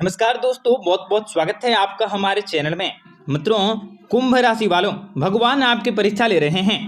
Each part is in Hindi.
नमस्कार दोस्तों, बहुत बहुत स्वागत है आपका हमारे चैनल में। मित्रों, कुंभ राशि वालों, भगवान आपकी परीक्षा ले रहे हैं।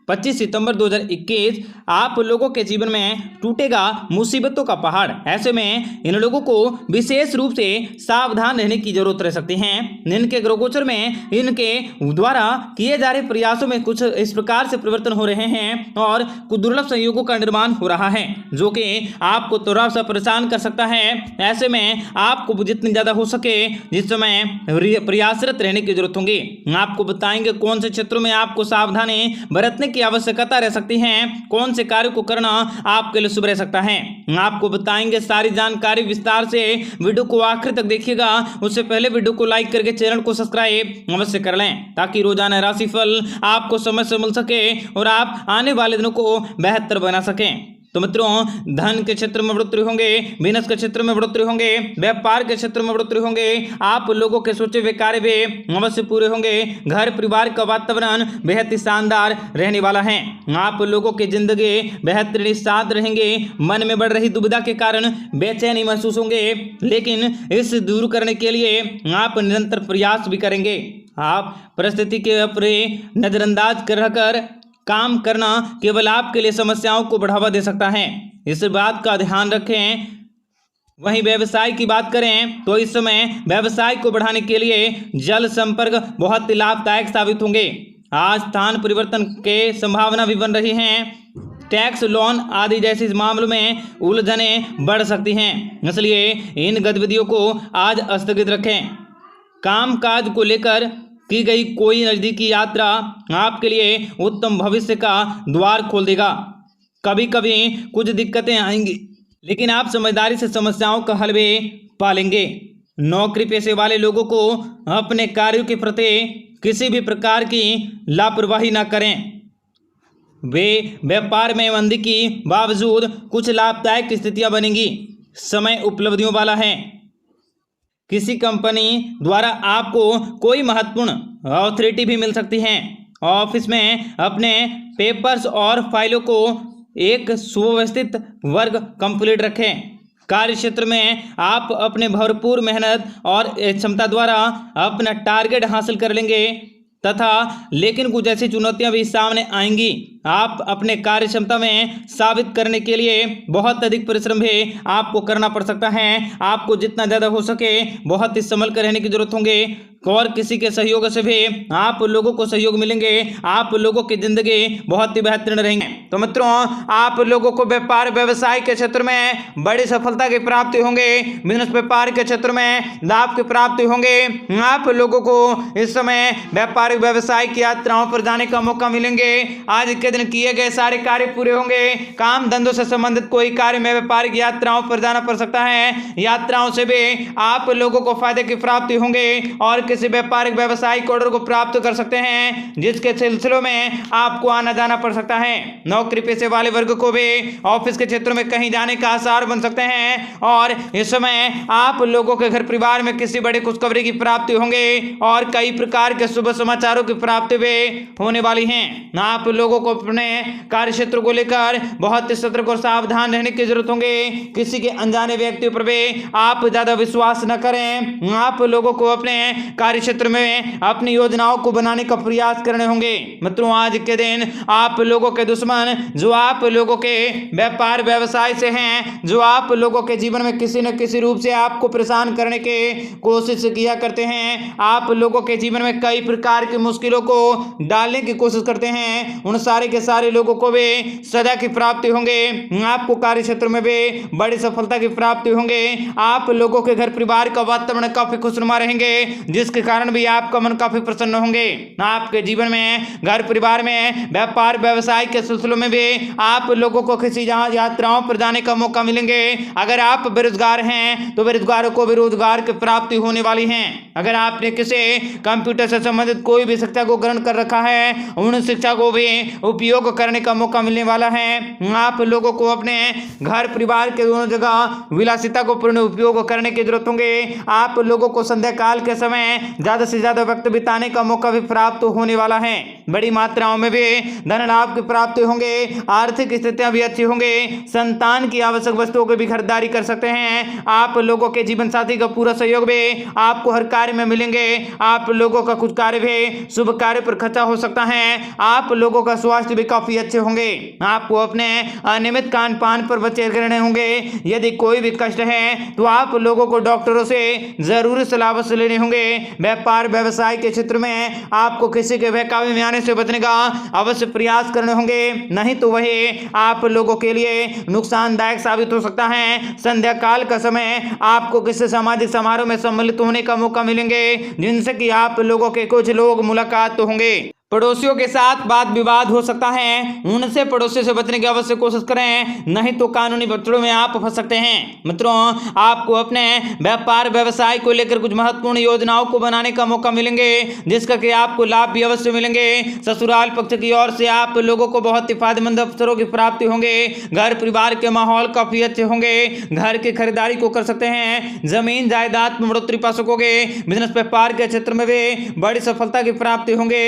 25 सितंबर 2021 आप लोगों के जीवन में टूटेगा मुसीबतों का पहाड़। ऐसे में इन लोगों को विशेष रूप से सावधान रहने की जरूरत रह सकती है। इनके ग्रह गोचर में इनके द्वारा किए जा रहे प्रयासों में कुछ इस प्रकार से परिवर्तन हो रहे हैं और कुछ दुर्लभ संयोगों का निर्माण हो रहा है जो कि आपको थोड़ा सा परेशान कर सकता है। ऐसे में आपको जितनी ज्यादा हो सके जिस समय प्रयासरत रहने की जरूरत होगी। आपको बताएंगे कौन से क्षेत्रों में आपको सावधानी बरतने की आवश्यकता रह सकती है, कौन से कार्य को करना आपके लिए शुभ रह सकता है। आपको बताएंगे सारी जानकारी विस्तार से। वीडियो को आखिर तक देखिएगा। उससे पहले वीडियो को लाइक करके चैनल को सब्सक्राइब अवश्य कर लें ताकि रोजाना राशिफल आपको समय से मिल सके और आप आने वाले दिनों को बेहतर बना सकें। तो मित्रों, धन के क्षेत्र में बढ़ोतरी होंगे, बिजनेस के क्षेत्र में बढ़ोतरी होंगे, व्यापार के क्षेत्र में बढ़ोतरी होंगे। आप लोगों के सोचे हुए कार्य भी अवश्य पूरे होंगे। घर परिवार का वातावरण बेहद ही शानदार रहने वाला है। आप लोगों की जिंदगी बेहतरीन साथ रहेंगे। मन में बढ़ रही दुविधा के कारण बेचैनी महसूस होंगे, लेकिन इस दूर करने के लिए आप निरंतर प्रयास भी करेंगे। आप परिस्थिति के अपने नजरअंदाज कर काम करना केवल आपके लिए समस्याओं को बढ़ावा दे सकता है, इस बात का ध्यान रखें। वहीं व्यवसाय की बात करें तो इस समय व्यवसाय को बढ़ाने के लिए जल संपर्क बहुत ही लाभदायक साबित होंगे। आज स्थान परिवर्तन के संभावना भी बन रही हैं। टैक्स, लोन आदि जैसे मामलों में उलझने बढ़ सकती हैं, इसलिए इन गतिविधियों को आज स्थगित रखें। काम काज को लेकर की गई कोई नजदीकी यात्रा आपके लिए उत्तम भविष्य का द्वार खोल देगा। कभी कभी कुछ दिक्कतें आएंगी, लेकिन आप समझदारी से समस्याओं का हल भी पालेंगे। नौकरी पेशे वाले लोगों को अपने कार्यों के प्रति किसी भी प्रकार की लापरवाही न करें। वे व्यापार में मंदी की बावजूद कुछ लाभदायक स्थितियां बनेंगी। समय उपलब्धियों वाला है। किसी कंपनी द्वारा आपको कोई महत्वपूर्ण अथॉरिटी भी मिल सकती है। ऑफिस में अपने पेपर्स और फाइलों को एक सुव्यवस्थित वर्ग कंप्लीट रखें। कार्य क्षेत्र में आप अपने भरपूर मेहनत और क्षमता द्वारा अपना टारगेट हासिल कर लेंगे लेकिन कुछ ऐसी चुनौतियां भी सामने आएंगी। आप अपने कार्य क्षमता में साबित करने के लिए बहुत अधिक परिश्रम भी आपको करना पड़ सकता है। आपको जितना ज़्यादा हो सके बहुत ही संभल कर रहने की जरूरत होंगे और किसी के सहयोग से भी आप लोगों को सहयोग मिलेंगे। आप लोगों की जिंदगी बहुत ही बेहतरीन रहेंगे। तो मित्रों, आप लोगों को व्यापार व्यवसाय के क्षेत्र में बड़ी सफलता की प्राप्ति होंगे। बिजनेस व्यापार के क्षेत्र में लाभ की प्राप्ति होंगे। आप लोगों को इस समय व्यापारिक व्यवसाय की यात्राओं पर जाने का मौका मिलेंगे। आज के दिन किए गए सारे कार्य पूरे होंगे। काम धंधों से संबंधित कोई कार्य में व्यापारिक यात्राओं पर जाना पड़ सकता है। यात्राओं से भी आप लोगों को फायदे की प्राप्ति होंगे और किसी व्यापारिक व्यवसायिक ऑर्डर को प्राप्त कर सकते हैं जिसके सिलसिलों में आपको आना जाना पड़ सकता है। नौकरी पेशे वाले वर्ग को भी ऑफिस के क्षेत्र में कहीं जाने का आसार बन सकते हैं और इस समय आप लोगों के घर परिवार में किसी बड़ी खुशखबरी की प्राप्ति होंगे और कई प्रकार के शुभ समाचारों की प्राप्ति भी होने वाली है। आप लोगों को अपने कार्य क्षेत्र को लेकर बहुत सतर्क और सावधान रहने की जरूरत होंगे। किसी के अनजाने व्यक्तियों पर भी आप ज्यादा विश्वास न करें। आप लोगों को अपने कार्य क्षेत्र में अपनी योजनाओं को बनाने का प्रयास करने होंगे। मित्रों, आज के दिन आप लोगों के दुश्मन जो आप लोगों के व्यापार व्यवसाय से हैं, जो आप लोगों के जीवन में किसी न किसी रूप से आपको परेशान करने की कोशिश किया करते हैं, आप लोगों के जीवन में कई प्रकार की मुश्किलों को डालने की कोशिश करते हैं, उन सारे के सारे लोगों को भी सजा की प्राप्ति होंगे। आपको कार्य क्षेत्र में भी बड़ी सफलता की प्राप्ति होंगे। आप लोगों के घर परिवार का वातावरण काफी खुशनुमा रहेंगे जिसके कारण भी आपका मन काफी प्रसन्न होंगे। आपके जीवन में घर परिवार में व्यापार व्यवसाय के सिलसिलों में भी आप लोगों को किसी यात्राओं पर जाने का मौका मिलेंगे। अगर आप बेरोजगार हैं तो बेरोजगारों को भी रोजगार की प्राप्ति होने वाली है। अगर आपने किसी कंप्यूटर से संबंधित कोई भी शिक्षा को ग्रहण कर रखा है, उन शिक्षा को भी उपयोग करने का मौका मिलने वाला है। आप लोगों को अपने घर परिवार के दोनों जगह विलासिता को पूर्ण उपयोग करने की जरूरत होंगे। आप लोगों को संध्या काल के समय ज्यादा से ज्यादा वक्त बिताने का मौका भी प्राप्त होने वाला है। बड़ी मात्राओं में भी धन लाभ की प्राप्ति होंगे। आर्थिक स्थितियां भी अच्छी होंगे। संतान की आवश्यक वस्तुओं की भी खरीदारी कर सकते हैं। आप लोगों के जीवन साथी का पूरा सहयोग भी आपको हर कार्य में मिलेंगे। आप लोगों का कुछ कार्य भी शुभ कार्य पर खर्चा हो सकता है। आप लोगों का स्वास्थ्य भी काफी अच्छे होंगे। आपको अपने अनियमित खान पान पर बचे रहने होंगे। यदि कोई भी कष्ट है तो आप लोगों को डॉक्टरों से जरूर सलाह अवश्य लेने होंगे। व्यापार व्यवसाय के क्षेत्र में आपको किसी के बहकावे में आने से बचने का अवश्य प्रयास करने होंगे, नहीं तो वही आप लोगों के लिए नुकसानदायक साबित हो सकता है। संध्या काल का समय आपको किसी सामाजिक समारोह में सम्मिलित होने का मौका मिलेंगे, जिनसे कि आप लोगों के कुछ लोग मुलाकात तो होंगे। पड़ोसियों के साथ वाद विवाद हो सकता है, उनसे पड़ोसियों से बचने की अवश्य कोशिश करें, नहीं तो कानूनी बचड़ों में आप फंस सकते हैं। मित्रों, आपको अपने व्यापार व्यवसाय को लेकर कुछ महत्वपूर्ण योजनाओं को बनाने का मौका मिलेंगे, जिसका कि आपको लाभ भी अवश्य मिलेंगे। ससुराल पक्ष की ओर से आप लोगों को बहुत ही फायदेमंद अवसरों की प्राप्ति होंगे। घर परिवार के माहौल काफी अच्छे होंगे। घर की खरीदारी को कर सकते हैं। जमीन जायदाद में बढ़ोतरी पा सकोगे। बिजनेस व्यापार के क्षेत्र में भी बड़ी सफलता की प्राप्ति होंगे।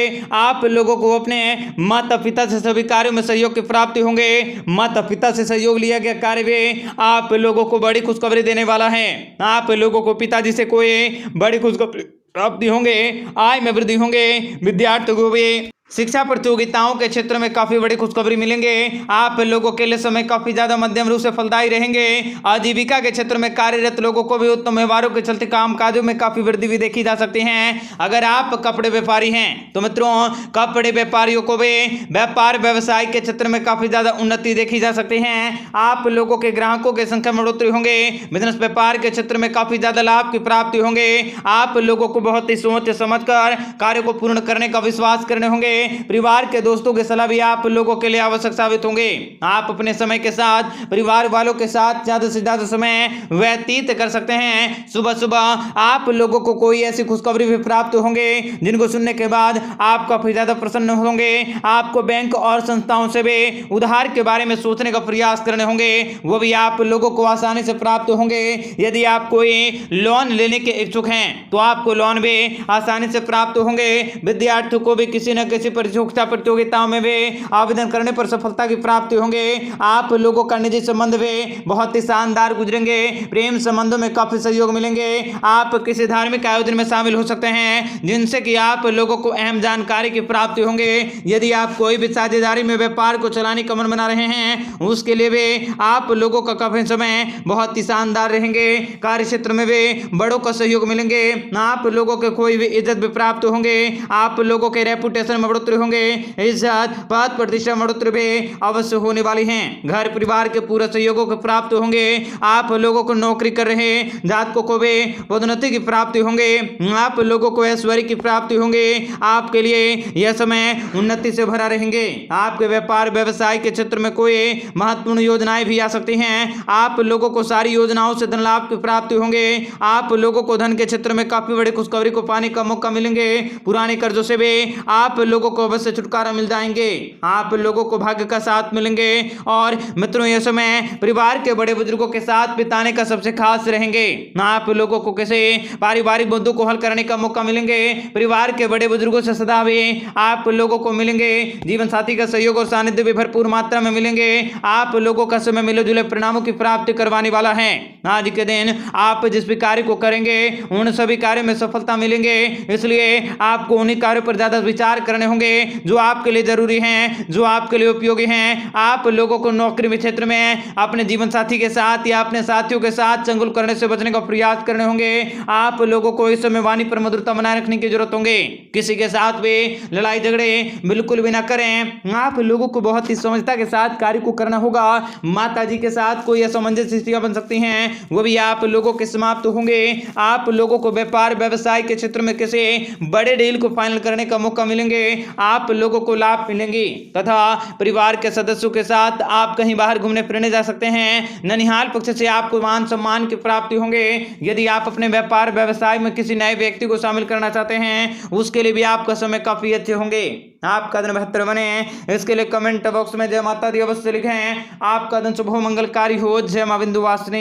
आप लोगों को अपने माता पिता से सभी कार्यों में सहयोग की प्राप्ति होंगे। माता पिता से सहयोग लिया गया कार्य भी आप लोगों को बड़ी खुशखबरी देने वाला है। आप लोगों को पिताजी से कोई बड़ी खुशखबरी प्राप्ति होंगे। आय में वृद्धि होंगे। विद्यार्थियों को भी शिक्षा प्रतियोगिताओं के क्षेत्र में काफी बड़ी खुशखबरी मिलेंगे। आप लोगों के लिए समय काफी ज्यादा मध्यम रूप से फलदायी रहेंगे। आजीविका के क्षेत्र में कार्यरत लोगों को भी उत्तम व्यवहारों के चलते कामकाजों में काफी वृद्धि भी देखी जा सकती है। अगर आप कपड़े व्यापारी हैं तो मित्रों, कपड़े व्यापारियों को भी व्यापार व्यवसाय के क्षेत्र में काफी ज्यादा उन्नति देखी जा सकती है। आप लोगों के ग्राहकों की संख्या में बढ़ोतरी होंगे। बिजनेस व्यापार के क्षेत्र में काफी ज्यादा लाभ की प्राप्ति होंगे। आप लोगों को बहुत ही सोच समझकर कार्य को पूर्ण करने का विश्वास करने होंगे। परिवार के दोस्तों की सलाह भी आप लोगों के लिए आवश्यक साबित होंगे। आप अपने समय के साथ परिवार वालों के साथ ज्यादा से ज्यादा समय व्यतीत कर सकते हैं। सुबह सुबह आप लोगों को कोई ऐसी खुशखबरी भी प्राप्त होंगे, जिनको सुनने के बाद आप काफी ज्यादा प्रसन्न होंगे। आपको बैंक और संस्थाओं से भी उधार के बारे में सोचने का प्रयास करने होंगे, वो भी आप लोगों को आसानी से प्राप्त होंगे। यदि आप कोई लोन लेने के इच्छुक हैं तो आपको लोन भी आसानी से प्राप्त होंगे। विद्यार्थियों को भी किसी न किसी परीक्षा प्रतियोगिताओं में भी आवेदन करने पर सफलता की प्राप्ति होंगे। आप लोगों का निजी संबंध भी बहुत ही शानदार गुजरेंगे। प्रेम संबंधों में काफी सहयोग मिलेंगे। आप किसी धार्मिक आयोजन में शामिल हो सकते हैं, जिनसे कि आप लोगों को अहम जानकारी की प्राप्ति होंगे। यदि आप कोई भी साझेदारी में व्यापार को चलाने का मन बना रहे हैं, उसके लिए भी आप लोगों का काफी समय बहुत ही शानदार रहेंगे। कार्य क्षेत्र में भी बड़ों का सहयोग मिलेंगे। आप लोगों के कोई भी इज्जत भी प्राप्त होंगे। आप लोगों के रेपुटेशन में बढ़ोतरी होंगे। इज्जत पद प्रतिष्ठा बढ़ोतरी भी अवश्य होने वाली है। घर परिवार के पूरे सहयोगों को प्राप्त होंगे। आप लोगों को नौकरी कर रहे जातकों को भी पदोन्नति की प्राप्ति होंगे। आप लोगों को ऐश्वर्य की प्राप्ति होंगे। आपके लिए यह समय उन्नति से भरा रहेंगे। आपके व्यापार व्यवसाय के क्षेत्र में कोई महत्वपूर्ण योजनाएं भी आ सकती हैं। आप लोगों को सारी योजनाओं से धन लाभ की प्राप्ति होंगे। आप लोगों को धन के क्षेत्र में काफी बड़ी खुशखबरी को पाने का मौका मिलेंगे। पुराने कर्जों से भी आप लोगों को अवश्य छुटकारा मिल जाएंगे। आप लोगों को भाग्य का साथ मिलेंगे। और मित्रों, यह समय परिवार के बड़े बुजुर्गों के साथ बिताने का सबसे खास रहेंगे। आप लोगों को किसी पारिवारिक मुद्दों को हल करने का मौका मिलेंगे। परिवार के बड़े बुजुर्गों से सदा भी आप लोगों को मिलेंगे। जीवन साथी का सहयोग और सानिध्य भी भरपूर मात्रा में मिलेंगे। आप लोगों का समय मिले जुले परिणामों की प्राप्ति करवाने वाला है। आज के दिन आप जिस भी कार्य को करेंगे, उन सभी कार्यों में सफलता मिलेंगे। इसलिए आपको उन्हीं कार्यों पर ज्यादा विचार करने होंगे जो आपके लिए जरूरी हैं, जो आपके लिए उपयोगी हैं। आप लोगों को नौकरी में क्षेत्र में अपने जीवन साथी के साथ या अपने साथियों के साथ चंगुल करने से बचने का प्रयास करने होंगे। आप लोगों को इस समय वाणी पर मधुरता बनाए रखने की जरूरत होंगे। किसी के साथ भी लड़ाई झगड़े बिल्कुल भी ना करें। आप लोगों को बहुत ही समझता के साथ कार्य को करना होगा। माता जी के साथ कोई असमंजस स्थितियां बन सकती हैं, वो भी आप लोगों के समाप्त होंगे। आप लोगों को व्यापार व्यवसाय के क्षेत्र में किसी बड़े डील को फाइनल करने का मौका मिलेंगे। आप लोगों को लाभ मिलेंगे तथा परिवार के सदस्यों के साथ आप कहीं बाहर घूमने फिरने जा सकते हैं। ननिहाल पक्ष से आपको मान सम्मान की प्राप्ति होंगे। यदि आप अपने व्यापार व्यवसाय में किसी नए व्यक्ति को शामिल करना चाहते हैं, उसके लिए भी आपका समय काफी अच्छे होंगे। आपका दिन बेहतर बने, इसके लिए कमेंट बॉक्स में जय माता दी अवश्य लिखें। आपका दिन शुभ हो, मंगलकारी हो। जय मां विंध्यवासिनी।